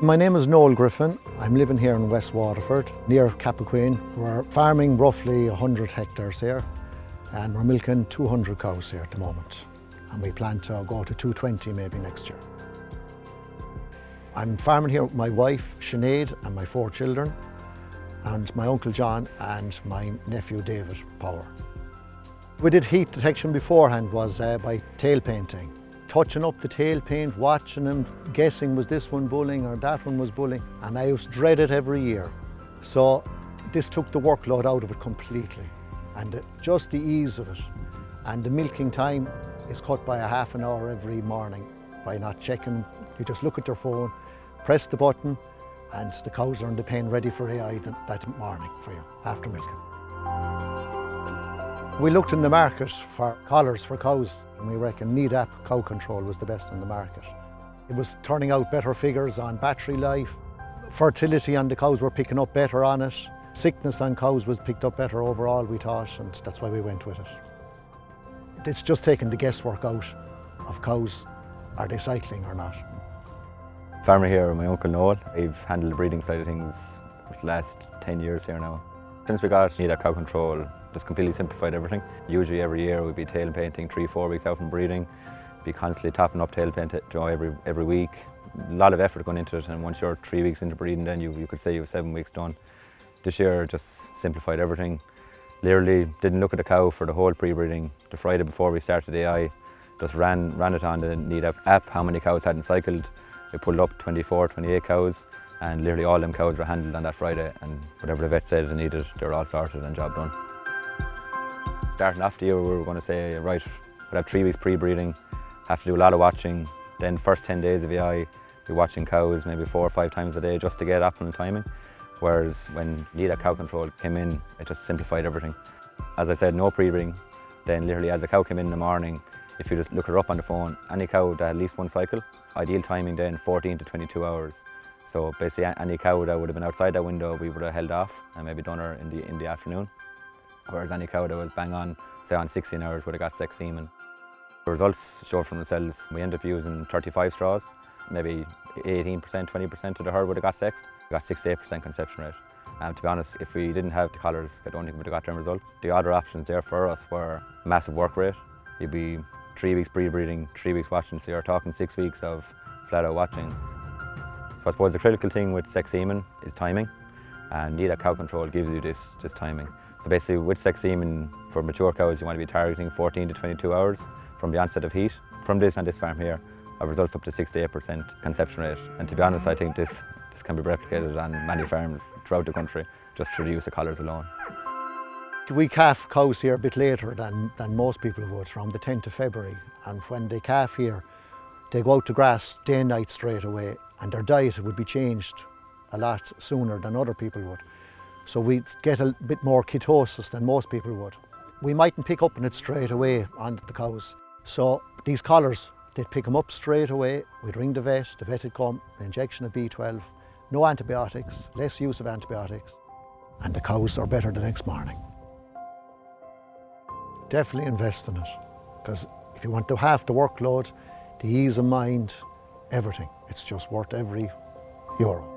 My name is Noel Griffin. I'm living here in West Waterford, near Cappoqueen. We're farming roughly 100 hectares here, and we're milking 200 cows here at the moment. And we plan to go to 220 maybe next year. I'm farming here with my wife, Sinead, and my 4 children, and my uncle John and my nephew David Power. We did heat detection beforehand was by tail painting. Touching up the tail paint, watching them, guessing was this one bulling or that one was bulling, and I used to dread it every year. So this took the workload out of it completely, and just the ease of it. And the milking time is cut by a half an hour every morning by not checking. You just look at your phone, press the button, and the cows are in the pen ready for AI that morning for you after milking. We looked in the market for collars for cows, and we reckon Nedap CowControl was the best in the market. It was turning out better figures on battery life. Fertility on the cows were picking up better on it. Sickness on cows was picked up better overall, we thought, and that's why we went with it. It's just taking the guesswork out of cows. Are they cycling or not? Farmer here with my uncle Noel. I've handled the breeding side of things for the last 10 years here now. Since we got Nedap CowControl, just completely simplified everything. Usually every year we'd be tail painting 3-4 weeks out from breeding, be constantly topping up tail paint every week. A lot of effort going into it, and once you're 3 weeks into breeding, then you could say you have 7 weeks done. This year just simplified everything. Literally didn't look at the cow for the whole pre-breeding. The Friday before we started AI, just ran it on the Nedap app, how many cows hadn't cycled. We pulled up 24, 28 cows, and literally all them cows were handled on that Friday, and whatever the vet said they needed, they were all sorted and job done. Starting off the year, we were going to say, right, we'll have 3 weeks pre-breeding, have to do a lot of watching. Then first 10 days of AI, we're watching cows maybe 4 or 5 times a day just to get optimal timing. Whereas when Nedap CowControl came in, it just simplified everything. As I said, no pre-breeding. Then literally as the cow came in the morning, if you just look her up on the phone, any cow that had at least 1 cycle, ideal timing then 14 to 22 hours. So basically any cow that would have been outside that window, we would have held off and maybe done her in the afternoon. Whereas any cow that was bang on, say on 16 hours, would have got sex semen. The results showed from themselves. We ended up using 35 straws, maybe 18%, 20% of the herd would have got sexed. We got 68% conception rate. And to be honest, if we didn't have the collars, I don't think we would have got them results. The other options there for us were massive work rate. You'd be 3 weeks pre-breeding, 3 weeks watching, so you're talking 6 weeks of flat out watching. So I suppose the critical thing with sex semen is timing, and Nedap CowControl gives you this timing. So basically with sex semen, for mature cows, you want to be targeting 14 to 22 hours from the onset of heat. From this and this farm here, our results up to 68% conception rate. And to be honest, I think this can be replicated on many farms throughout the country, just through the use of collars alone. We calf cows here a bit later than most people would, around the 10th of February. And when they calf here, they go out to grass day and night straight away, and their diet would be changed a lot sooner than other people would. So we get a bit more ketosis than most people would. We mightn't pick up on it straight away on the cows. So these collars, they'd pick them up straight away. We'd ring the vet would come, an injection of B12, no antibiotics, less use of antibiotics, and the cows are better the next morning. Definitely invest in it, because if you want to half the workload, the ease of mind, everything, it's just worth every euro.